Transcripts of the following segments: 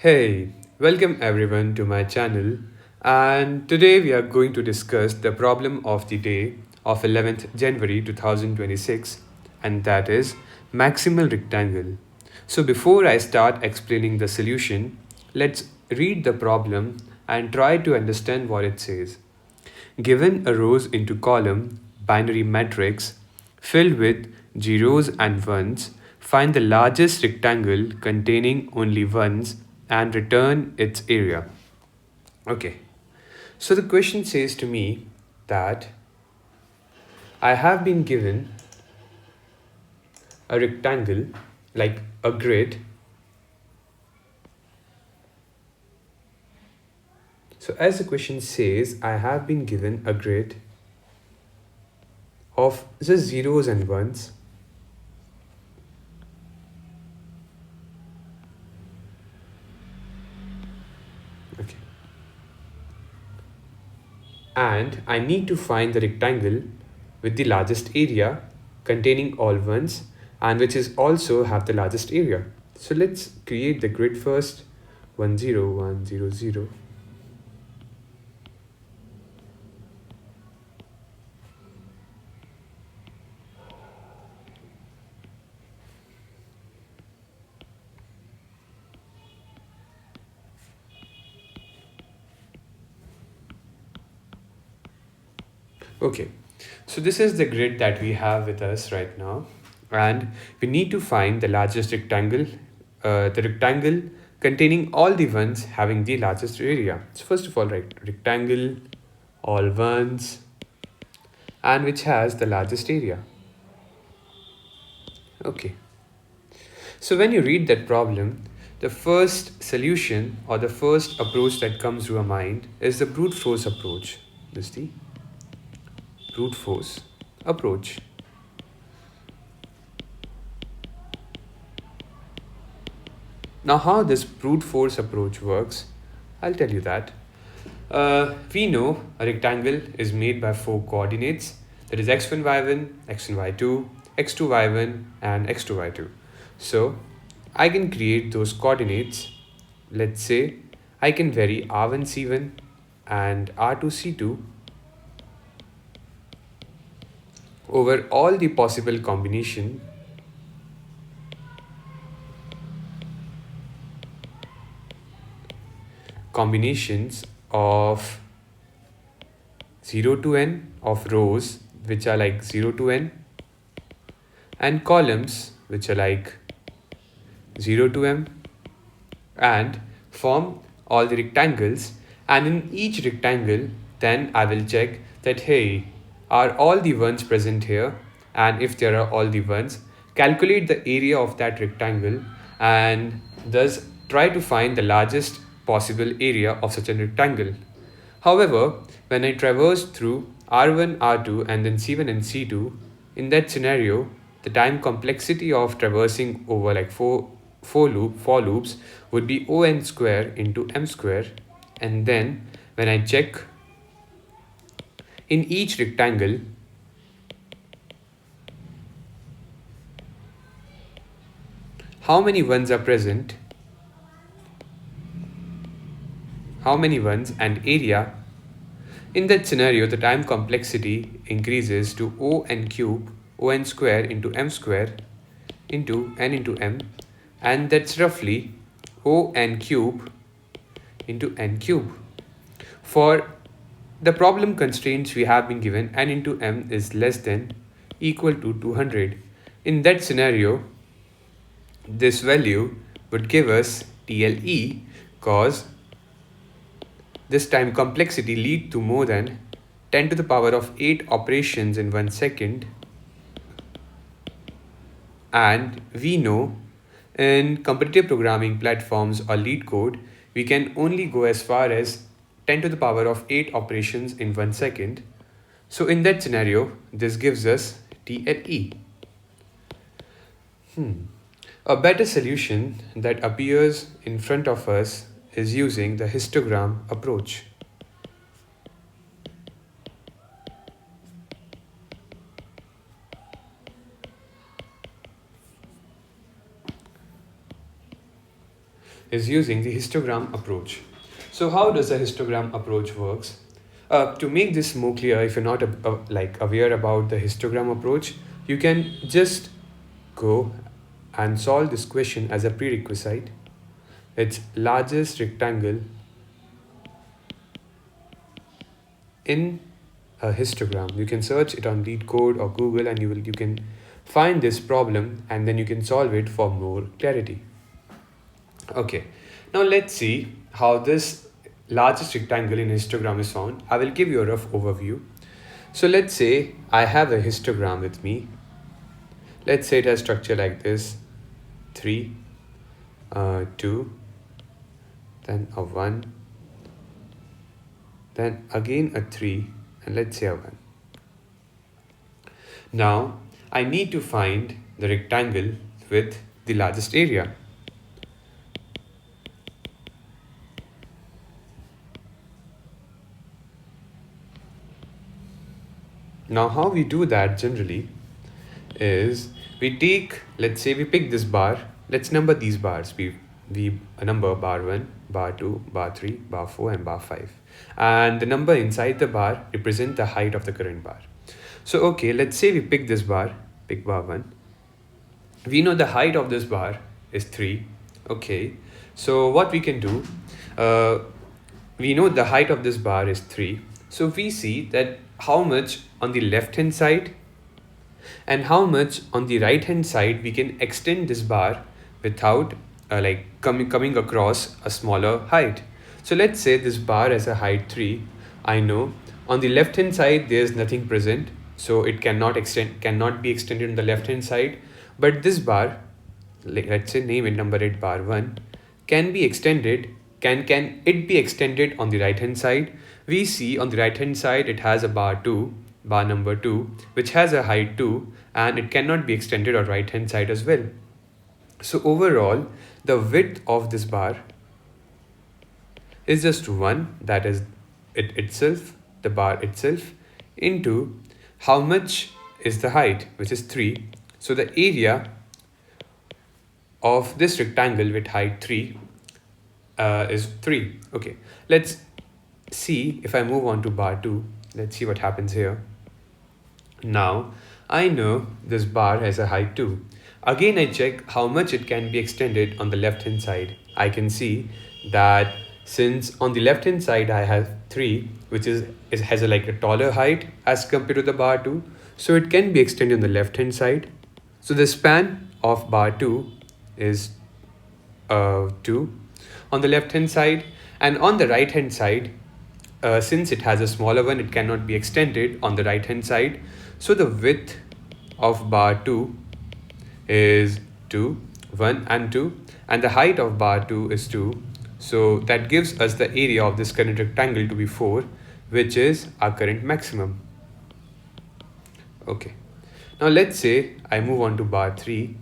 Hey, welcome everyone to my channel. And today we are going to discuss the problem of the day of 11th January 2026, and that is maximal rectangle. So before I start explaining the solution, let's read the problem and try to understand what it says. Given a rows into column binary matrix filled with zeros and ones, find the largest rectangle containing only ones and return its area. Okay, so the question says to me that I have been given a rectangle like a grid. So, as the question says, I have been given a grid of just zeros and ones. Okay. And I need to find the rectangle with the largest area containing all ones and which is also have the largest area. So let's create the grid first. 1 0 1 0 0. Okay, so this is the grid that we have with us right now, and we need to find the largest rectangle, the rectangle containing all the ones having the largest area. So first of all, right, rectangle, all ones, and which has the largest area. Okay, so when you read that problem, the first solution or the first approach that comes to our mind is the brute force approach. This is the brute force approach. Now, how this brute force approach works, I'll tell you that. We know a rectangle is made by four coordinates, that is x1, y1, x1, y2, x2, y1, and x2, y2. So, I can create those coordinates. Let's say I can vary r1, c1, and r2, c2 over all the possible combinations of 0 to n of rows which are like 0 to n and columns which are like 0 to m and form all the rectangles, and in each rectangle then I will check that hey, are all the ones present here, and if there are all the ones, calculate the area of that rectangle and thus try to find the largest possible area of such a rectangle. However, when I traverse through R1, R2 and then C1 and C2, in that scenario, the time complexity of traversing over like four loops would be on square into m square, and then when I check in each rectangle, how many ones are present, how many ones and area, in that scenario the time complexity increases to on cube on square into m square into n into m, and that's roughly on cube into n cube. For the problem constraints we have been given, n into m is less than equal to 200. In that scenario, this value would give us TLE, cause this time complexity lead to more than 10 to the power of 8 operations in 1 second, and we know in competitive programming platforms or LeetCode, we can only go as far as 10 to the power of 8 operations in 1 second. So in that scenario, this gives us TLE. A better solution that appears in front of us is using the histogram approach. is using the histogram approach. So how does the histogram approach works? To make this more clear, if you're not aware about the histogram approach, you can just go and solve this question as a prerequisite. It's largest rectangle in a histogram. You can search it on LeetCode or Google, and you can find this problem, and then you can solve it for more clarity. Okay, now let's see how this largest rectangle in histogram is found. I will give you a rough overview. So let's say I have a histogram with me. Let's say it has structure like this: 3, 2, then a 1, then again a 3, and let's say a 1. Now I need to find the rectangle with the largest area. Now how we do that generally is we take, let's say we pick this bar, let's number these bars. We number bar 1, bar 2, bar 3, bar 4 and bar 5. And the number inside the bar represent the height of the current bar. So okay, let's say we pick this bar, pick bar 1. We know the height of this bar is 3. Okay, so what we can do, we know the height of this bar is 3. So we see that how much on the left hand side and how much on the right hand side we can extend this bar without coming across a smaller height. So let's say this bar has a height 3. I know on the left hand side there is nothing present, so it cannot be extended on the left hand side. But this bar, let's say name it, number it bar 1, can be extended. Can it be extended on the right hand side? We see on the right hand side it has a bar number 2, which has a height 2, and it cannot be extended on right hand side as well. So overall the width of this bar is just 1, that is it itself, the bar itself, into how much is the height, which is 3. So the area of this rectangle with height 3 is 3. Okay, let's see if I move on to bar 2. Let's see what happens here. Now I know this bar has a height 2. Again I check how much it can be extended on the left hand side. I can see that since on the left hand side I have 3, which has a taller height as compared to the bar 2, so it can be extended on the left hand side. So the span of bar 2 is 2 on the left hand side, and on the right hand side, since it has a smaller one, it cannot be extended on the right hand side. So the width of bar 2 is 2, 1 and 2, and the height of bar 2 is 2. So that gives us the area of this current rectangle to be 4, which is our current maximum. Okay, now let's say I move on to bar 3.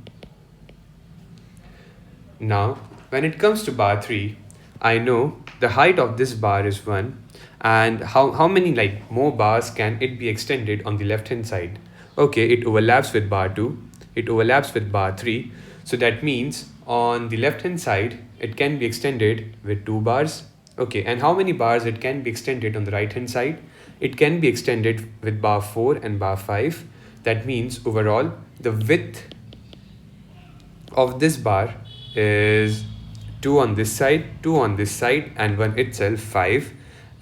Now when it comes to bar 3, I know the height of this bar is 1, and how many more bars can it be extended on the left hand side. Okay, it overlaps with bar 2, it overlaps with bar 3, so that means on the left hand side it can be extended with 2 bars. Okay, and how many bars it can be extended on the right hand side? It can be extended with bar 4 and bar 5. That means overall the width of this bar is 2 on this side, 2 on this side, and 1 itself, 5.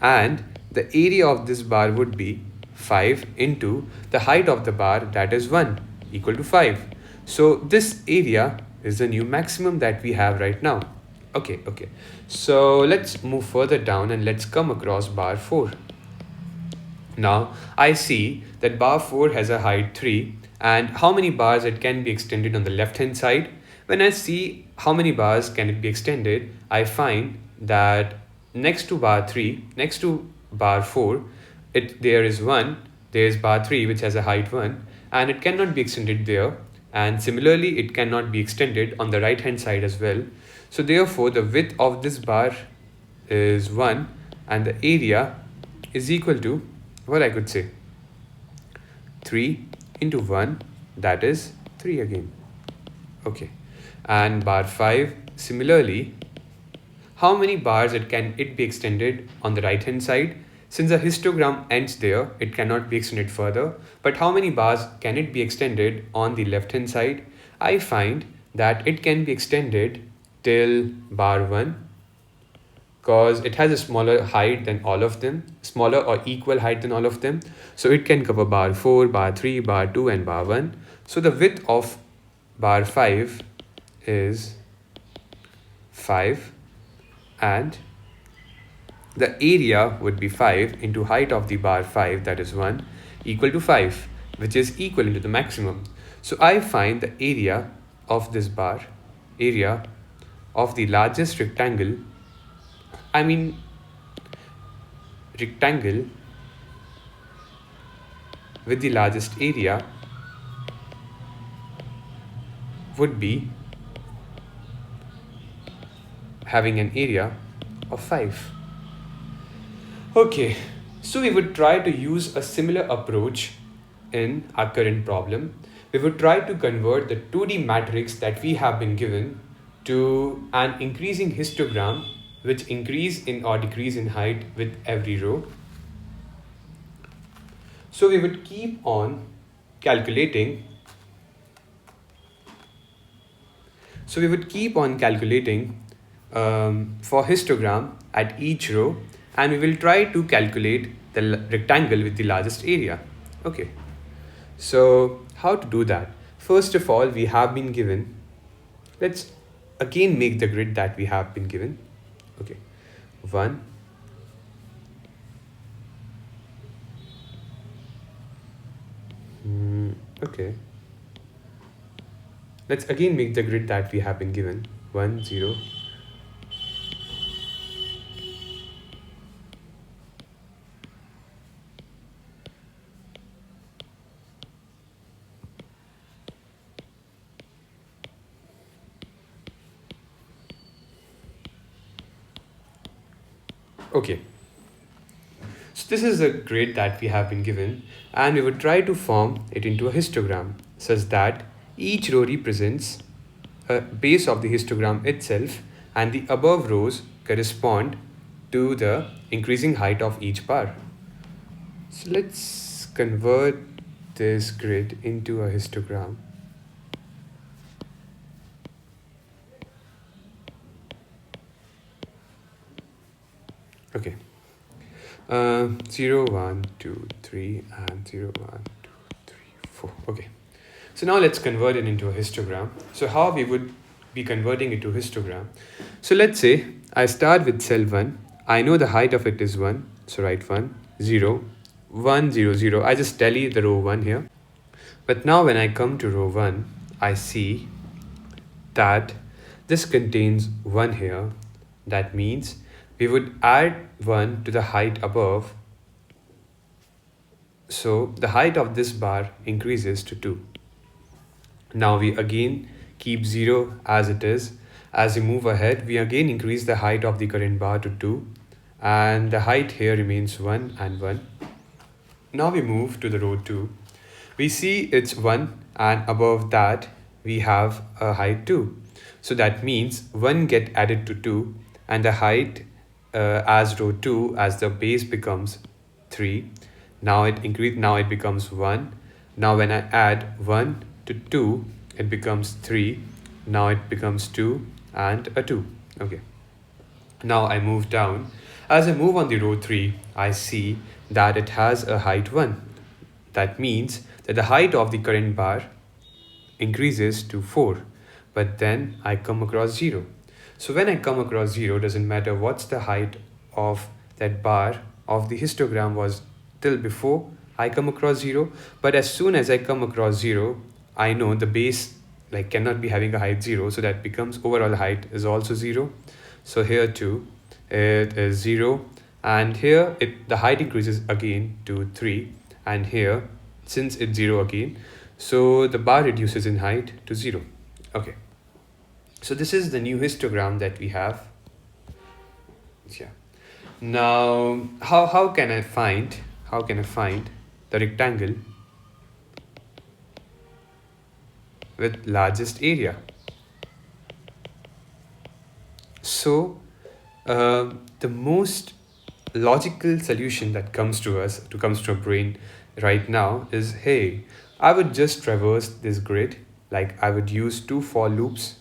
And the area of this bar would be 5 into the height of the bar, that is 1, equal to 5. So this area is the new maximum that we have right now. Okay. So let's move further down and let's come across bar 4. Now I see that bar 4 has a height 3, and how many bars it can be extended on the left hand side. When I see how many bars can it be extended, I find that next to bar 3, next to bar 4, there is bar 3 which has a height 1, and it cannot be extended there, and similarly it cannot be extended on the right hand side as well. So therefore the width of this bar is 1, and the area is equal to, what I could say, 3 into 1, that is 3 again. Okay, and bar 5, similarly how many bars can it be extended on the right hand side. Since the histogram ends there, it cannot be extended further. But how many bars can it be extended on the left hand side? I find that it can be extended till bar 1, because it has a smaller height than all of them, smaller or equal height than all of them. So it can cover bar 4, bar 3, bar 2 and bar 1. So the width of bar 5 is 5, and the area would be 5 into height of the bar 5, that is 1, equal to 5, which is equal to the maximum. So I find the area of this bar, area of the largest rectangle, rectangle with the largest area would be having an area of 5. Okay, so we would try to use a similar approach in our current problem. We would try to convert the 2D matrix that we have been given to an increasing histogram which increase in or decrease in height with every row. So we would keep on calculating. For histogram at each row, and we will try to calculate the rectangle with the largest area. Okay, so how to do that? First of all, we have been given, let's again make the grid that we have been given. Okay, 1, okay, let's again make the grid that we have been given. 1, 0. Okay, so this is a grid that we have been given, and we would try to form it into a histogram such that each row represents a base of the histogram itself, and the above rows correspond to the increasing height of each bar. So let's convert this grid into a histogram. Okay, 0, 1, 2, 3, and 0, 1, 2, 3, 4. Okay, so now let's convert it into a histogram. So how we would be converting it to histogram? So let's say I start with cell 1. I know the height of it is 1. So write 1, 0, 1, 0, 0. I just tally the row 1 here. But now when I come to row 1, I see that this contains 1 here. That means we would add 1 to the height above. So the height of this bar increases to 2. Now we again keep 0 as it is. As we move ahead, we again increase the height of the current bar to 2. And the height here remains 1 and 1. Now we move to the row 2. We see it's 1, and above that we have a height 2. So that means 1 get added to 2, and the height as row 2, as the base becomes 3. Now it becomes 1. Now when I add 1 to 2, it becomes 3. Now it becomes 2 and a 2. Okay, now I move down. As I move on the row 3, I see that it has a height 1. That means that the height of the current bar increases to 4, but then I come across 0. So when I come across 0, doesn't matter what's the height of that bar of the histogram was till before I come across 0. But as soon as I come across 0, I know the base cannot be having a height 0, so that becomes overall height is also 0. So here too it is 0, and here the height increases again to 3, and here since it's 0 again, so the bar reduces in height to 0. Okay, so this is the new histogram that we have. Yeah. Now how can I find the rectangle with largest area? So The most logical solution that comes to a brain right now is, hey, I would just traverse this grid. Like I would use two for loops.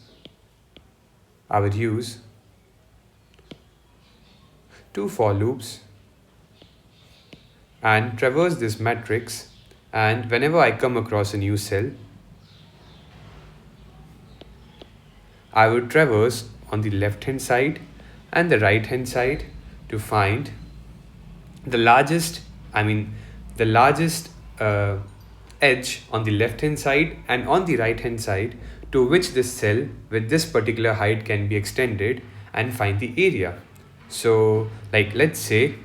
I would use two for loops and traverse this matrix. And whenever I come across a new cell, I would traverse on the left hand side and the right hand side to find the largest, I mean, the largest edge on the left hand side and on the right hand side to which this cell with this particular height can be extended and find the area. So, like, let's say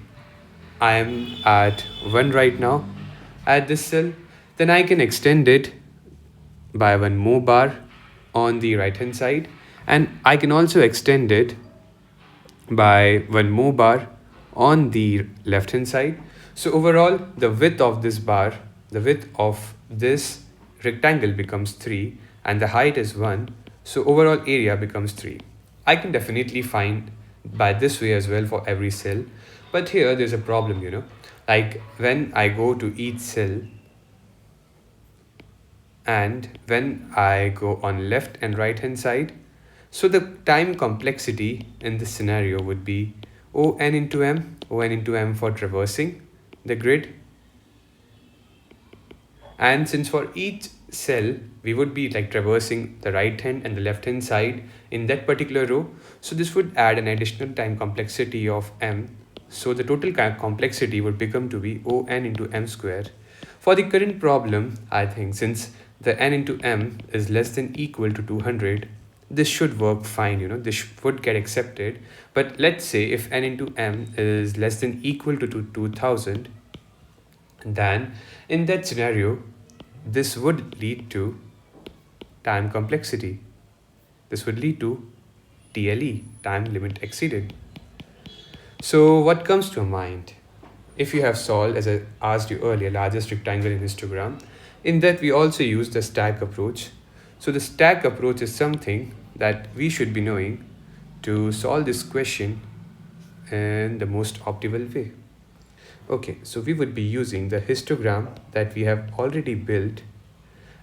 I am at 1 right now at this cell, then I can extend it by one more bar on the right hand side, and I can also extend it by one more bar on the left hand side. So overall the width of this bar, the width of this rectangle becomes 3 and the height is 1. So overall area becomes 3. I can definitely find by this way as well for every cell. But here there's a problem, like when I go to each cell and when I go on left and right hand side, so the time complexity in this scenario would be O n into m for traversing the grid. And since for each cell, we would be like traversing the right hand and the left hand side in that particular row. So this would add an additional time complexity of m. So the total complexity would become to be O n into m squared. For the current problem, I think since the n into m is less than equal to 200, this should work fine, this would get accepted. But let's say if n into m is less than equal to 2000, then in that scenario, this would lead to time complexity. This would lead to TLE, time limit exceeded. So what comes to mind? If you have solved, as I asked you earlier, largest rectangle in histogram, in that we also use the stack approach. So the stack approach is something that we should be knowing to solve this question in the most optimal way. Okay, so we would be using the histogram that we have already built,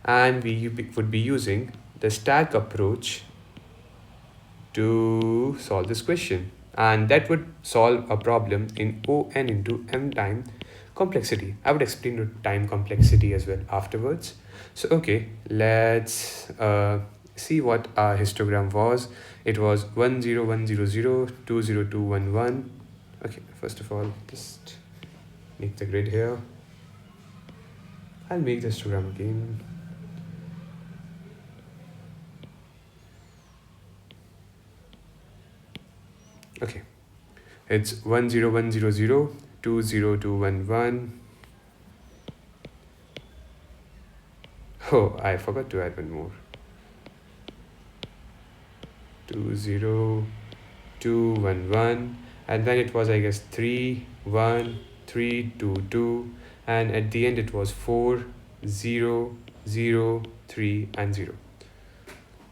and we would be using the stack approach to solve this question, and that would solve a problem in O n into m time complexity. I would explain the time complexity as well afterwards. So okay, let's see what our histogram was. It was 10100 20211. Okay, first of all, just make the grid here. I'll make the histogram again. Okay, it's 10100 20211. Oh, I forgot to add one more. 20211, and then it was, I guess, 31322, and at the end it was 4003 and 0.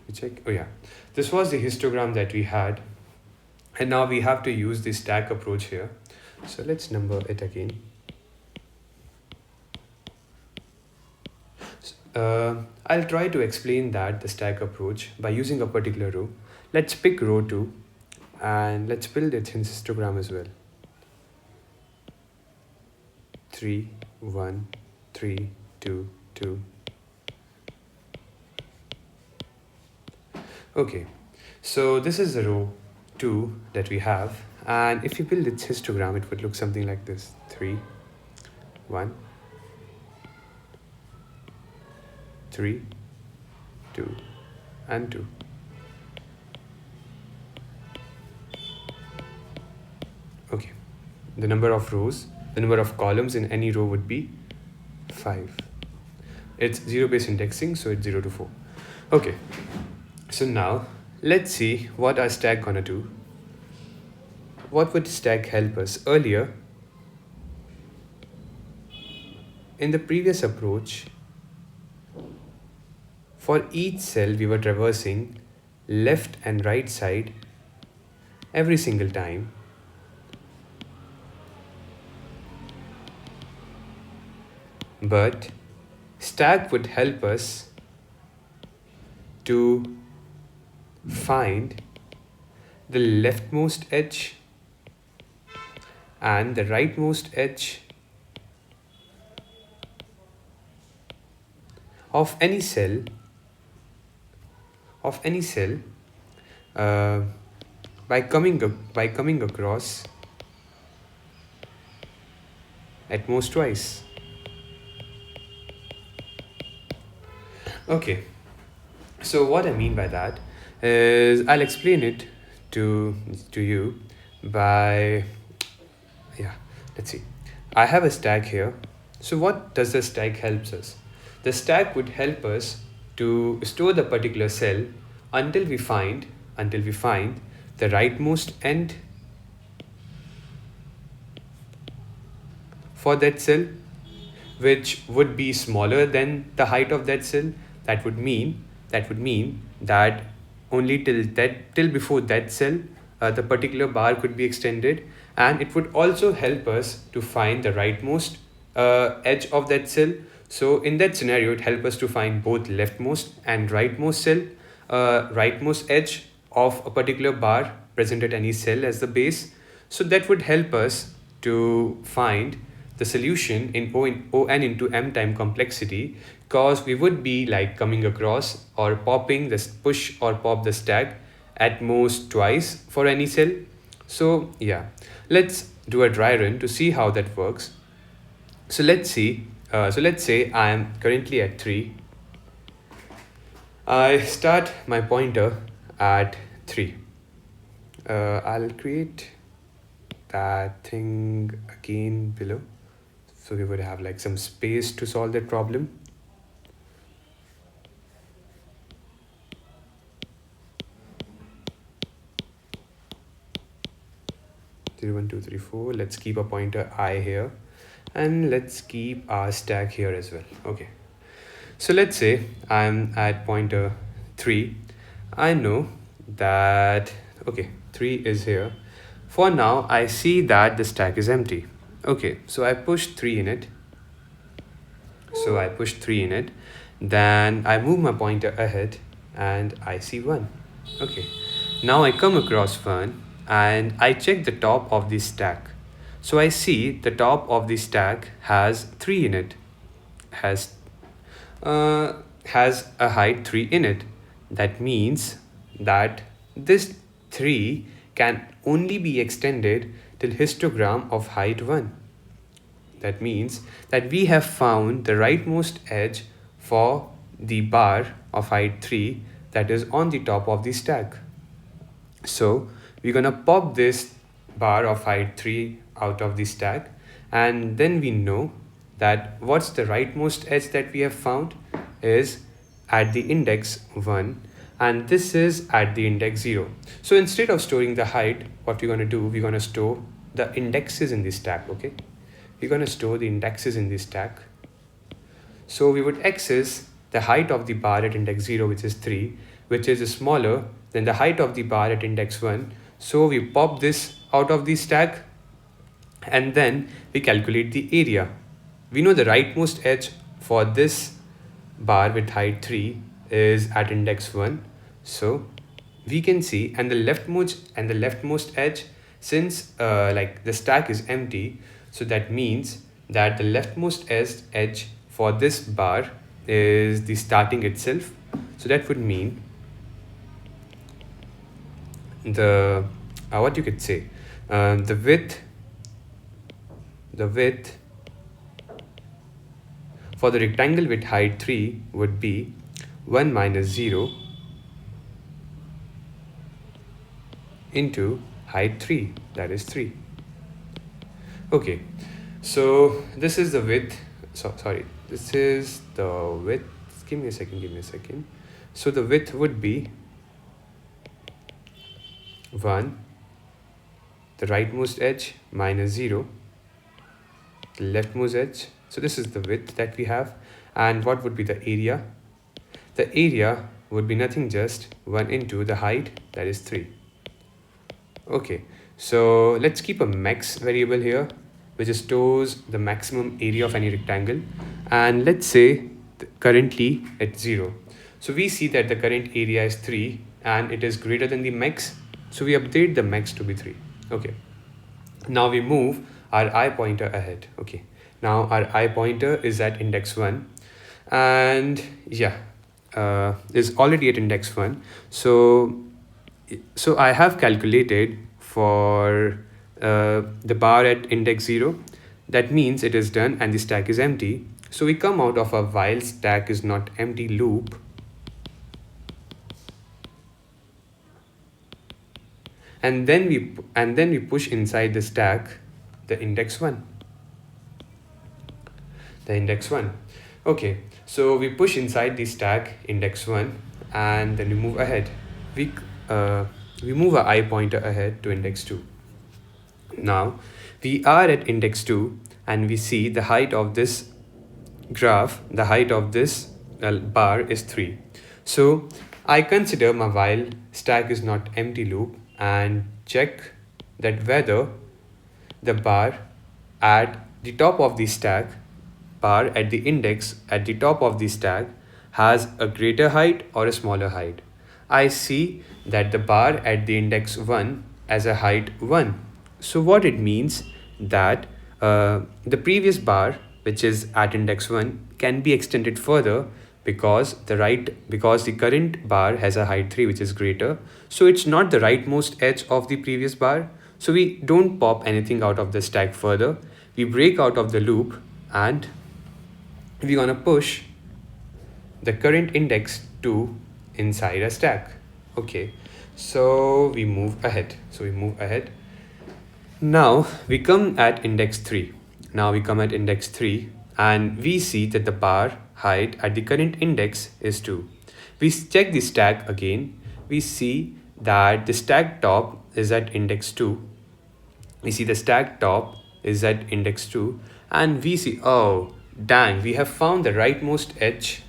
We check. Oh yeah, this was the histogram that we had, and now we have to use the stack approach here. So let's number it again. I'll try to explain the stack approach by using a particular row. Let's pick row 2 and let's build its histogram as well. 3 1 3 2 2. Okay, so this is the row 2 that we have, and if you build its histogram, it would look something like this: 3 1 3 2 and 2. Okay, the number of rows, the number of columns in any row would be 5. It's 0 based indexing, so it's 0 to 4. Okay, so now let's see what our stack gonna do. What would stack help us? Earlier in the previous approach, for each cell we were traversing left and right side every single time. But stack would help us to find the leftmost edge and the rightmost edge of any cell uh, by coming across at most twice. Okay, so what I mean by that is I'll explain it to you by, yeah, let's see. I have a stack here. So what does the stack helps us? The stack would help us to store the particular cell until we find the rightmost end for that cell, which would be smaller than the height of that cell. That would mean that only till before that cell the particular bar could be extended, and it would also help us to find the rightmost edge of that cell. So in that scenario, it helps us to find both leftmost and rightmost cell, rightmost edge of a particular bar present at any cell as the base. So that would help us to find the solution in O n into m time complexity, because we would be like coming across or popping this push or pop the stack at most twice for any cell. So yeah, let's do a dry run to see how that works. So let's see. So let's say I am currently at 3. I start my pointer at 3. I'll create that thing again below, so we would have like some space to solve that problem. Zero, 1, 2, 3, 4. Let's keep a pointer I here, and let's keep our stack here as well. Okay, so let's say I'm at pointer 3. I know that, okay, 3 is here. For now, I see that the stack is empty. Okay, so I push 3 in it. Then I move my pointer ahead and I see 1. Okay, now I come across 1 and I check the top of the stack. So I see the top of the stack has 3 in it, has a height 3 in it. That means that this 3 can only be extended till histogram of height 1. That means that we have found the rightmost edge for the bar of height 3 that is on the top of the stack. So we're gonna pop this bar of height 3 out of the stack, and then we know that what's the rightmost edge that we have found is at the index 1, and this is at the index 0. So instead of storing the height, what we're going to do, we're going to store the indexes in the stack. Okay, we're going to store the indexes in the stack. So we would access the height of the bar at index 0, which is 3, which is smaller than the height of the bar at index 1. So we pop this out of the stack, and then we calculate the area. We know the rightmost edge for this bar with height 3 is at index 1. So we can see, and the leftmost edge, since like the stack is empty, so that means that the leftmost edge for this bar is the starting itself. So that would mean the what you could say, the width for the rectangle with height 3 would be 1 minus 0 into height 3, that is 3. Okay, so this is the width. This is the width. Give me a second. So the width would be 1, the rightmost edge, minus 0, the leftmost edge. So this is the width that we have. And what would be the area? The area would be nothing, just 1 into the height, that is 3. Okay, so let's keep a max variable here, which stores the maximum area of any rectangle. And let's say currently it's 0. So we see that the current area is 3 and it is greater than the max. So we update the max to be 3. Okay. Now we move our I pointer ahead. Okay. Now our I pointer is at index 1 and yeah, is already at index 1. So I have calculated for the bar at index 0. That means it is done and the stack is empty. So we come out of a while stack is not empty loop. And then we push inside the stack the index 1. The index 1. Okay, so we push inside the stack index 1 and then we move ahead. We move our I pointer ahead to index 2. Now we are at index 2 and we see the height of this graph, the height of this bar is 3. So I consider my while stack is not empty loop and check that whether the bar at the top of the stack, bar at the index at the top of the stack has a greater height or a smaller height. I see that the bar at the index 1 has a height 1. So what it means that the previous bar, which is at index 1, can be extended further because the current bar has a height 3, which is greater. So it's not the rightmost edge of the previous bar. So we don't pop anything out of the stack further. We break out of the loop and we're gonna push the current index to inside a stack. Okay, so we move ahead. Now we come at index 3. And we see that the bar height at the current index is 2. We check the stack again. We see that the stack top is at index 2. And we see, oh dang, we have found the rightmost edge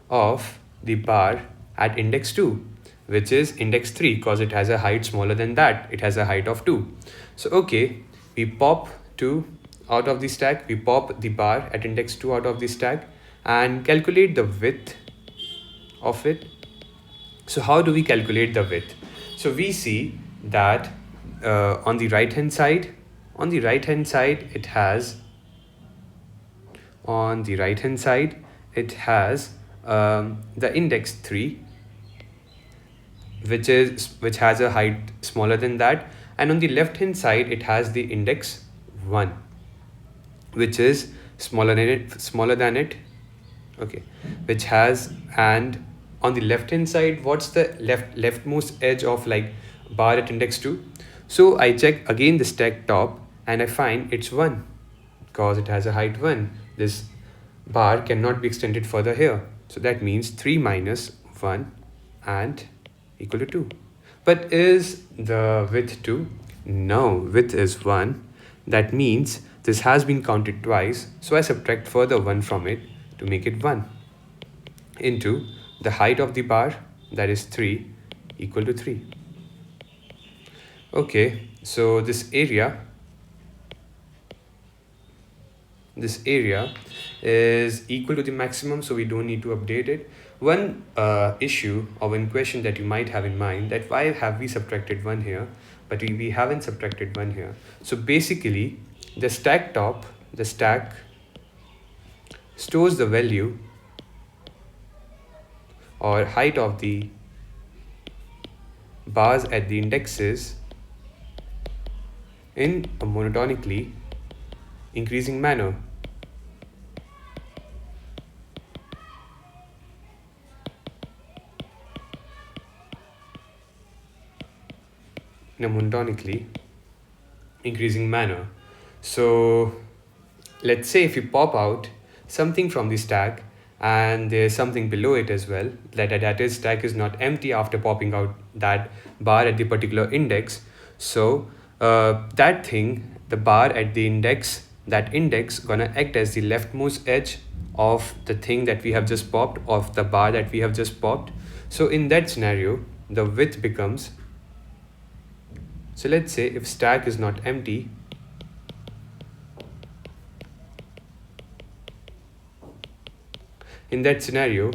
of the bar at index 2, which is index 3, because it has a height smaller than that. It has a height of 2. So okay, we pop 2 out of the stack. We pop the bar at index 2 out of the stack and calculate the width of it. So how do we calculate the width? So we see that on the right hand side it has the index 3, which has a height smaller than that, and on the left hand side it has the index 1, which is smaller than it. Okay, which has, and on the left hand side, what's the leftmost edge of like bar at index 2? So I check again the stack top and I find it's 1, because it has a height 1. This bar cannot be extended further here. So that means 3 minus 1 and equal to 2. But is the width 2? No, width is 1. That means this has been counted twice. So I subtract further 1 from it to make it 1 into the height of the bar, that is 3, equal to 3. Okay, so this area is equal to the maximum, so we don't need to update it. One issue or one question that you might have in mind, that why have we subtracted 1 here but we haven't subtracted 1 here? So basically the stack stores the value or height of the bars at the indexes in a monotonically increasing manner. So let's say if you pop out something from the stack and there's something below it as well, that is stack is not empty after popping out that bar at the particular index. So that thing, the bar at the index that index gonna act as the leftmost edge of the thing that we have just popped, of the bar that we have just popped. So in that scenario, the width becomes, so let's say if stack is not empty, in that scenario,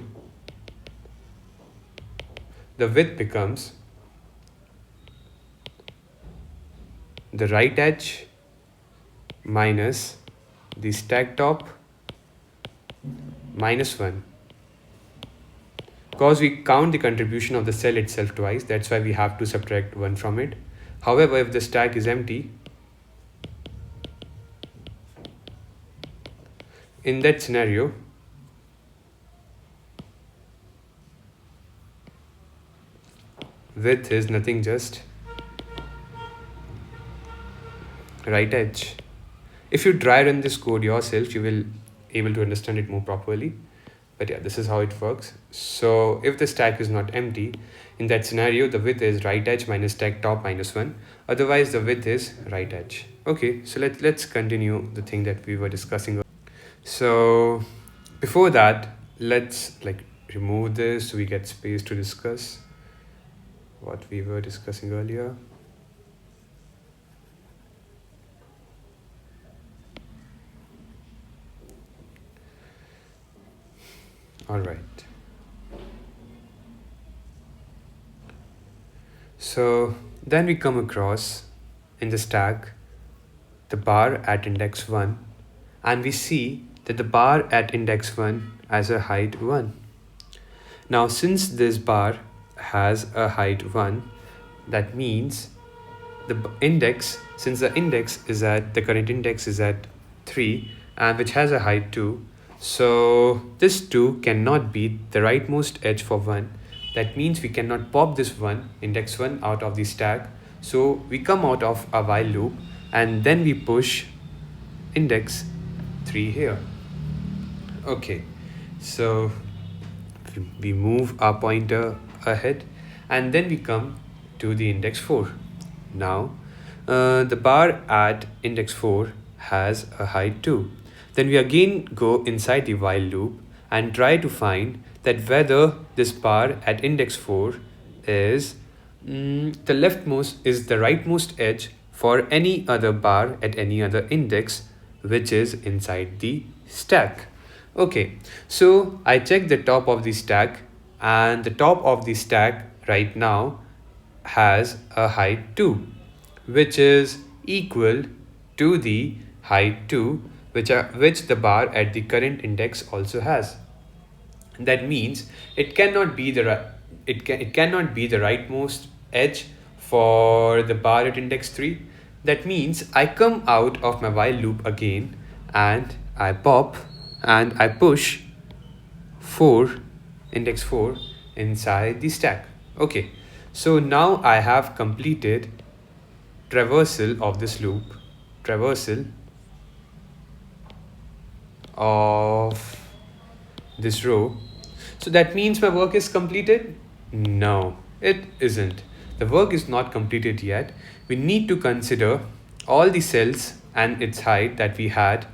the width becomes the right edge minus the stack top minus 1. Because we count the contribution of the cell itself twice, that's why we have to subtract 1 from it. However, if the stack is empty, in that scenario, width is nothing just right edge. If you dry run this code yourself, you will able to understand it more properly. But yeah, this is how it works. So if the stack is not empty, in that scenario, the width is right edge minus stack top minus 1. Otherwise, the width is right edge. Okay, so let's continue the thing that we were discussing. So before that, let's remove this so we get space to discuss what we were discussing earlier. All right. So then we come across in the stack the bar at index 1, and we see that the bar at index 1 has a height 1. Now since this bar has a height 1, that means the index, since the index is at, the current index is at 3 and which has a height 2, so this 2 cannot be the rightmost edge for 1. That means we cannot pop this 1, index 1, out of the stack. So we come out of a while loop and then we push index 3 here. Okay, so we move our pointer ahead and then we come to the index 4. Now the bar at index 4 has a height 2. Then we again go inside the while loop and try to find that whether this bar at index 4 is the rightmost edge for any other bar at any other index which is inside the stack. Okay, so I check the top of the stack, and the top of the stack right now has a height 2, which is equal to the height 2 which the bar at the current index also has. That means it cannot be the rightmost edge for the bar at index 3. That means I come out of my while loop again and I pop and I push index 4 inside the stack. Okay, so now I have completed traversal of this loop, traversal of this row. So that means my work is completed? No, it isn't. The work is not completed yet. We need to consider all the cells and its height that we had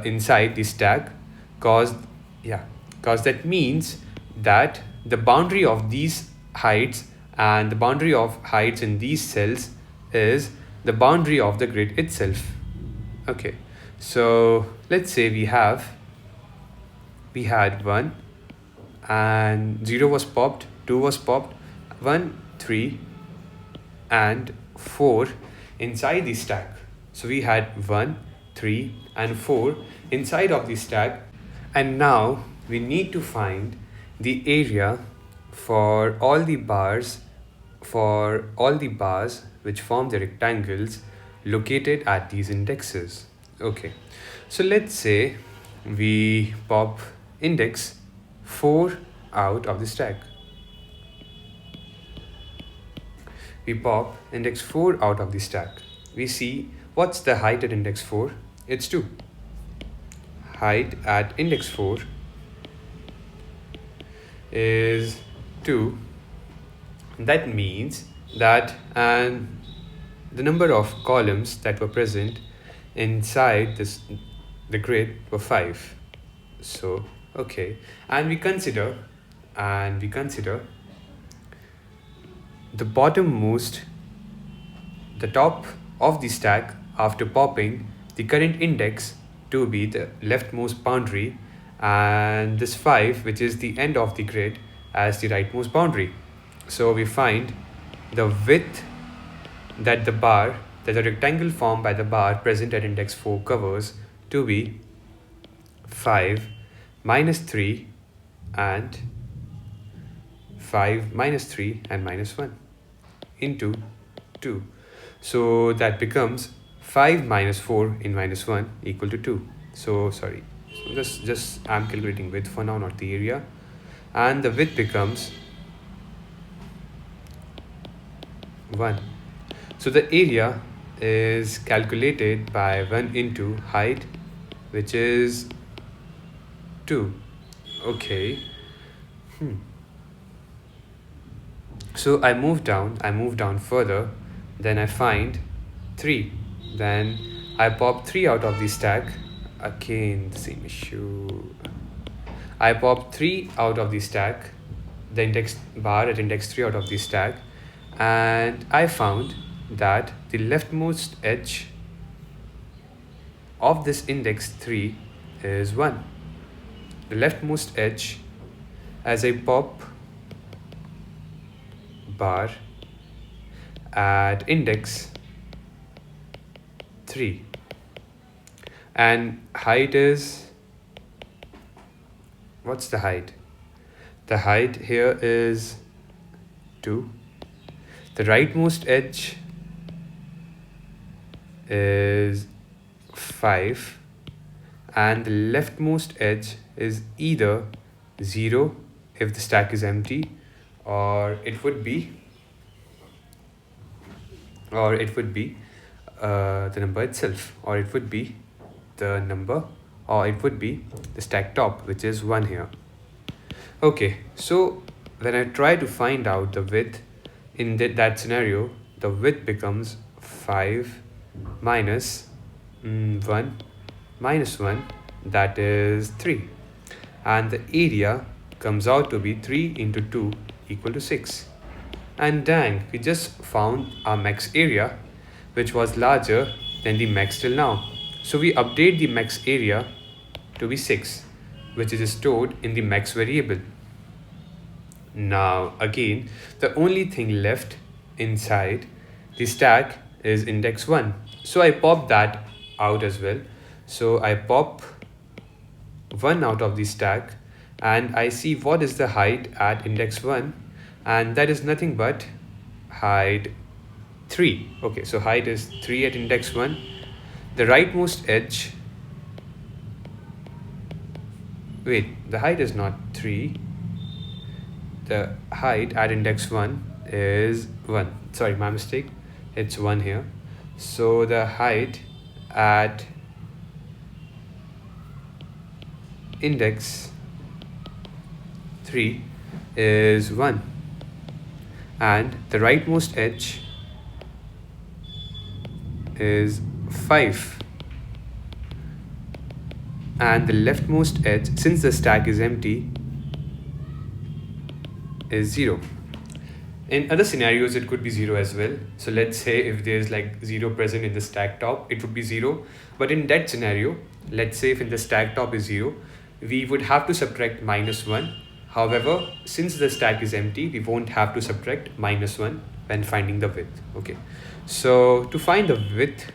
inside the stack, cause that means that the boundary of these heights and the boundary of heights in these cells is the boundary of the grid itself. Okay, so let's say we had 1 and 0 was popped, 2 was popped, 1, 3 and 4 inside the stack. So we had 1, 3 and 4 inside of the stack, and now we need to find the area for all the bars which form the rectangles located at these indexes. Okay, so let's say we pop index 4 out of the stack. We pop index 4 out of the stack. We see what's the height at index 4? It's 2. Height at index 4 is 2. That means that the number of columns that were present inside the grid were 5. So okay, and we consider the bottommost, the top of the stack after popping the current index to be the leftmost boundary, and this 5, which is the end of the grid, as the rightmost boundary. So we find the width that the rectangle formed by the bar present at index 4 covers to be 5 minus 3 and 5 minus 3 and minus 1 into 2. So that becomes 5 minus 4 in minus 1 equal to 2. So sorry, so just I'm calculating width for now, not the area. And the width becomes 1. So the area is calculated by 1 into height, which is 2. Okay. So I move down further, then I find 3. Then I pop 3 out of the stack. Again, the same issue. I pop 3 out of the stack, the index bar at index 3 out of the stack, and I found that the leftmost edge of this index 3 is 1. The leftmost edge, as I pop bar at index 3, and height is, what's the height? The height here is 2. The rightmost edge is 5, and the leftmost edge is either 0 if the stack is empty, or it would be the number itself, or it would be the number, or it would be the stack top, which is 1 here. Okay, so when I try to find out the width in that scenario, the width becomes 5 minus 1 minus 1, that is 3, and the area comes out to be 3 into 2 equal to 6. And dang, we just found our max area, which was larger than the max till now. So we update the max area to be 6, which is stored in the max variable. Now again, the only thing left inside the stack is index 1. So I pop that out as well. So I pop 1 out of the stack, and I see what is the height at index 1, and that is nothing but height 3. Okay, so height is 3 at index 1. The rightmost edge, wait, the height is not 3. The height at index 1 is 1. Sorry, my mistake. It's 1 here. So the height at index 3 is 1. And the rightmost edge is 5. And the leftmost edge, since the stack is empty, is 0. In other scenarios, it could be 0 as well. So let's say if there's like 0 present in the stack top, it would be 0. But in that scenario, let's say if in the stack top is 0, we would have to subtract minus 1. However, since the stack is empty, we won't have to subtract minus 1 when finding the width. Okay, so to find the width,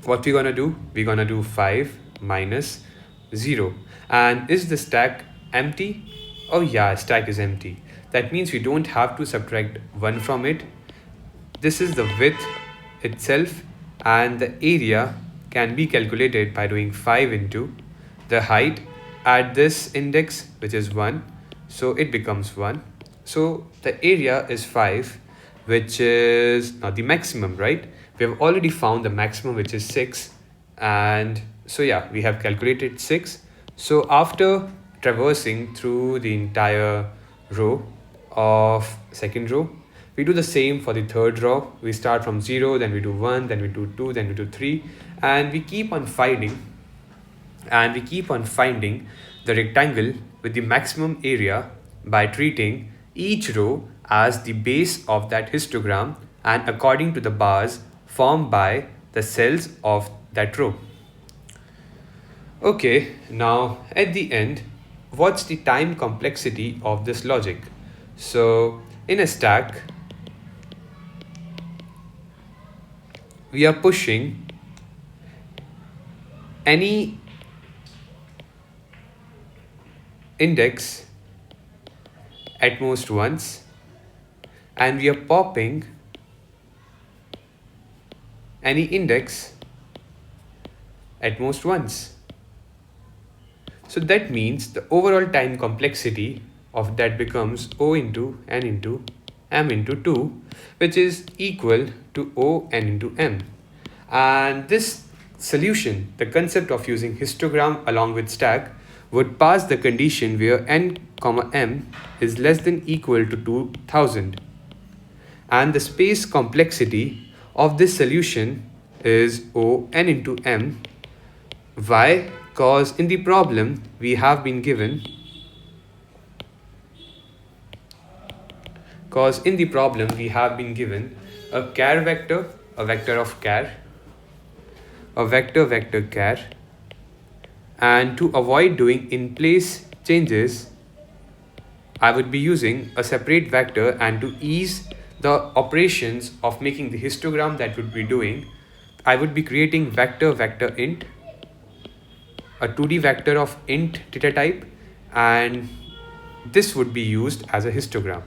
what we're gonna do? We're gonna do 5 minus 0. And is the stack empty? Oh yeah, stack is empty. That means we don't have to subtract 1 from it. This is the width itself, and the area can be calculated by doing 5 into the height at this index, which is 1. So it becomes 1. So the area is 5, which is not the maximum, right? We have already found the maximum, which is 6. And so yeah, we have calculated 6. So after traversing through the entire row of second row, We do the same for the third row. We start from 0, then we do 1, then we do 2, then we do 3, and we keep on finding the rectangle with the maximum area by treating each row as the base of that histogram and according to the bars formed by the cells of that row. Okay, now at the end, what's the time complexity of this logic? So in a stack, we are pushing any index at most once, and we are popping any index at most once. So that means the overall time complexity of that becomes O into n into m into 2, which is equal to O n into m. And this solution, the concept of using histogram along with stack, would pass the condition where n comma m is less than equal to 2000. And the space complexity of this solution is O n into m. Why? Because in the problem we have been given a char vector, a vector of char, a vector char, and to avoid doing in place changes, I would be using a separate vector, and to ease the operations of making the histogram that would be doing, I would be creating vector int, a 2D vector of int data type, and this would be used as a histogram.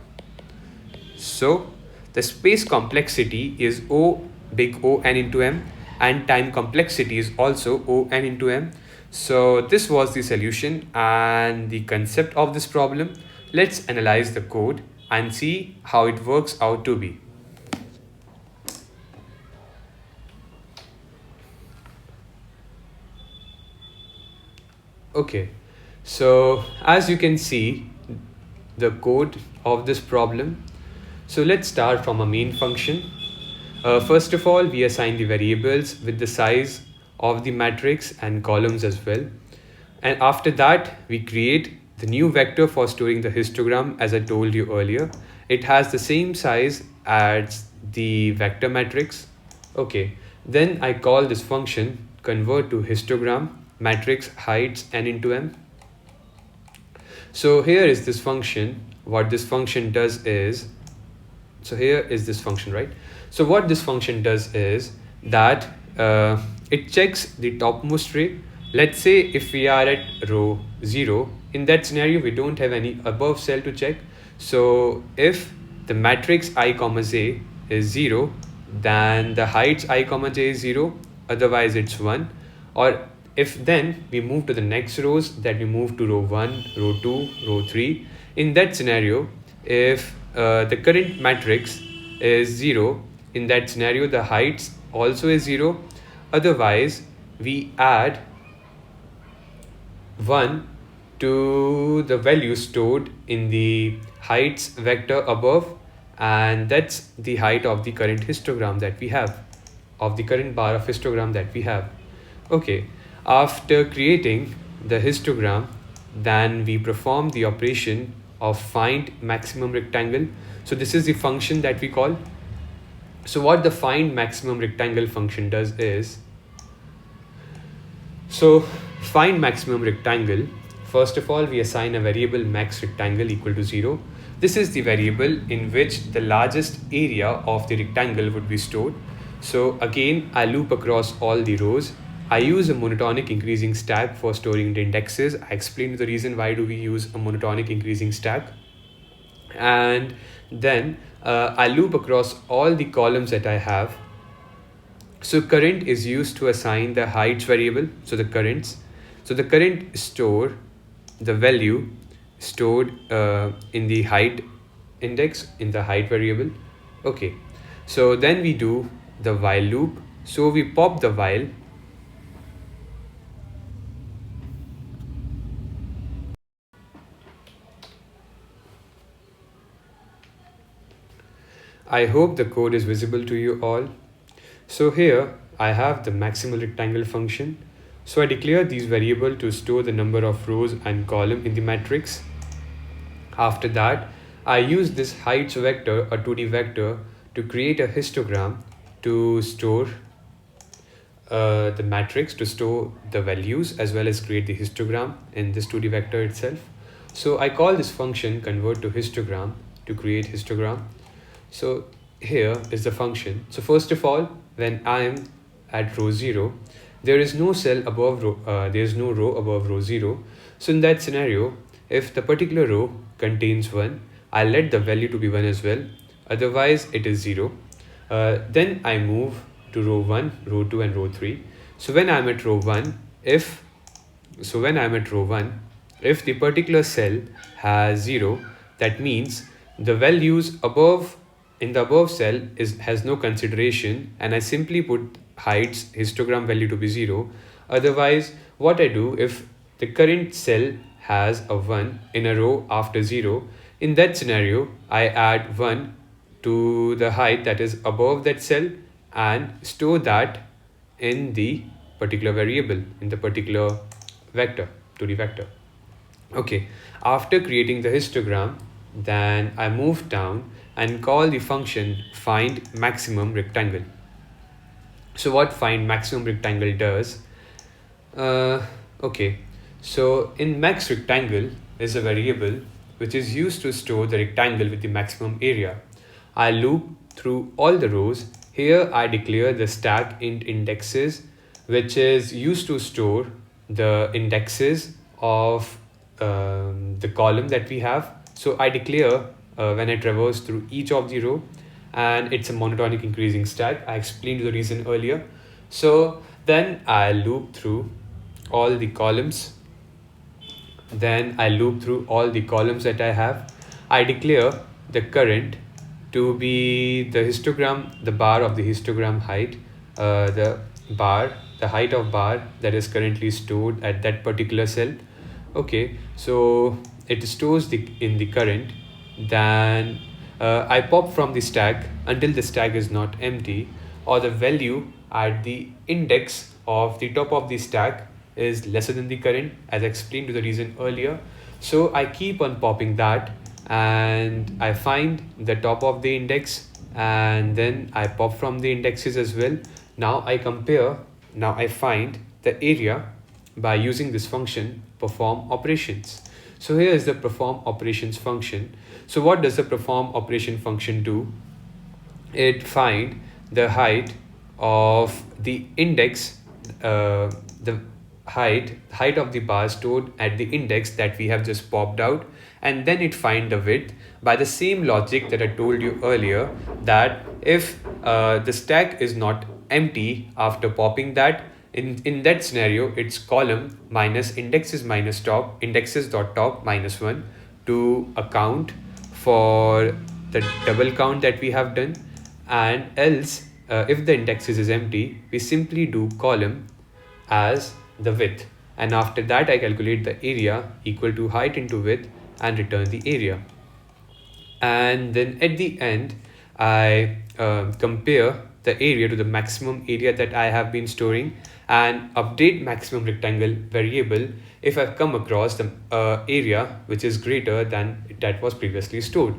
So the space complexity is O big O n into m, and time complexity is also O n into m. So this was the solution and the concept of this problem. Let's analyze the code and see how it works out to be. Okay, so as you can see the code of this problem. So let's start from a main function. First of all, we assign the variables with the size of the matrix and columns as well. And after that, we create the new vector for storing the histogram. As I told you earlier, it has the same size as the vector matrix. Okay, then I call this function convert to histogram matrix heights n into m. So here is this function. What this function does is, so here is this function, right? So what this function does is that it checks the topmost ray. Let's say if we are at row 0, in that scenario we don't have any above cell to check. So if the matrix I comma j is 0, then the heights I comma j is 0, otherwise it's 1. Or if then we move to the next rows, that we move to row 1, row 2, row 3. In that scenario, if the current matrix is 0, in that scenario the heights also is 0. Otherwise we add 1 to the value stored in the heights vector above, and that's the height of the current histogram that we have, of the current bar of histogram that we have. Okay, after creating the histogram, then we perform the operation of find maximum rectangle. So this is the function that we call. So what the find maximum rectangle function does is, so find maximum rectangle, first of all we assign a variable max rectangle equal to 0. This is the variable in which the largest area of the rectangle would be stored. So again, I loop across all the rows. I use a monotonic increasing stack for storing the indexes. I explained the reason why do we use a monotonic increasing stack. And then I loop across all the columns that I have. So current is used to assign the heights variable. So the current store the value stored in the height index in the height variable. Okay, so then we do the while loop. So we pop the while. I hope the code is visible to you all. So here I have the maximal rectangle function. So I declare these variables to store the number of rows and column in the matrix. After that, I use this heights vector, a 2D vector, to create a histogram to store the matrix, to store the values as well as create the histogram in this 2D vector itself. So I call this function convert to histogram to create histogram. So here is the function. So first of all, when I am at row 0, there is no cell above row, there is no row above row 0. So in that scenario, if the particular row contains 1, I'll let the value to be 1 as well. Otherwise, it is 0. Then I move to row 1, row 2 and row 3. So when I'm at row 1, if the particular cell has 0, that means the values above in the above cell has no consideration, and I simply put heights histogram value to be 0. Otherwise, what I do, if the current cell has a 1 in a row after 0, in that scenario I add 1 to the height that is above that cell and store that in the particular variable, in the particular vector, 2D vector. Okay, after creating the histogram, then I move down and call the function find maximum rectangle. So what find maximum rectangle does, okay, so in max rectangle is a variable which is used to store the rectangle with the maximum area. I loop through all the rows. Here I declare the stack int indexes, which is used to store the indexes of the column that we have. So I declare when I traverse through each of the row, and it's a monotonic increasing stack. I explained the reason earlier. So then I loop through all the columns. Then I loop through all the columns that I have. I declare the current to be the histogram, the bar of the histogram height, the height of bar that is currently stored at that particular cell. Okay, so it stores in the current. Then I pop from the stack until the stack is not empty, or the value at the index of the top of the stack is lesser than the current, as I explained to the reason earlier. So I keep on popping that, and I find the top of the index, and then I pop from the indexes as well. Now I find the area by using this function perform operations. So here is the perform operations function. So what does the perform operation function do? It find the height of the index, the height of the bar stored at the index that we have just popped out, and then it find the width by the same logic that I told you earlier, that if the stack is not empty after popping that, in that scenario it's column minus indexes minus top, indexes dot top minus 1 to account for the double count that we have done. And else if the indexes is empty, we simply do column as the width, and after that I calculate the area equal to height into width and return the area. And then at the end I compare the area to the maximum area that I have been storing, and update maximum rectangle variable if I've come across the area which is greater than that was previously stored.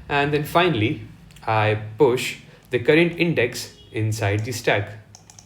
And then finally I push the current index inside the stack.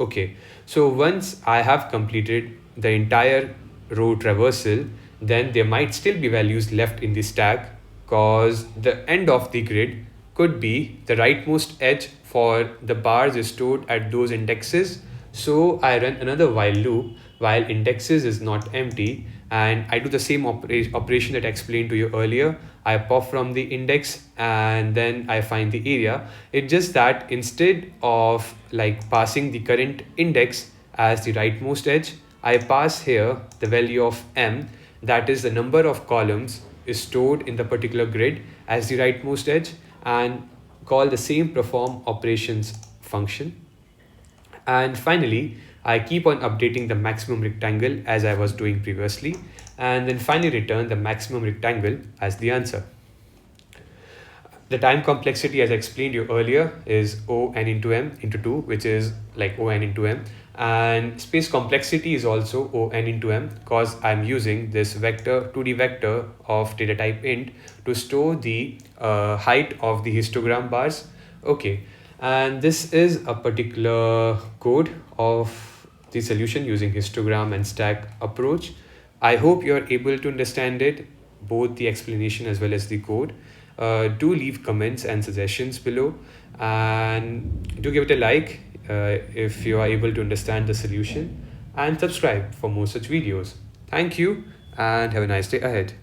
Okay, so once I have completed the entire row traversal, then there might still be values left in the stack, cause the end of the grid could be the rightmost edge for the bars is stored at those indexes. So I run another while loop while indexes is not empty, and I do the same operation that I explained to you earlier. I pop from the index and then I find the area. It's just that instead of like passing the current index as the rightmost edge, I pass here the value of m, that is the number of columns is stored in the particular grid, as the rightmost edge, and call the same perform operations function. And finally I keep on updating the maximum rectangle as I was doing previously, and then finally return the maximum rectangle as the answer. The time complexity, as I explained you earlier, is O n into m into 2, which is like O n into m. And space complexity is also O n into m, because I'm using this vector 2D vector of data type int to store the height of the histogram bars. Okay, and this is a particular code of the solution using histogram and stack approach. I hope you're able to understand it, both the explanation as well as the code. Do leave comments and suggestions below, and do give it a like if you are able to understand the solution, and subscribe for more such videos. Thank you and have a nice day ahead.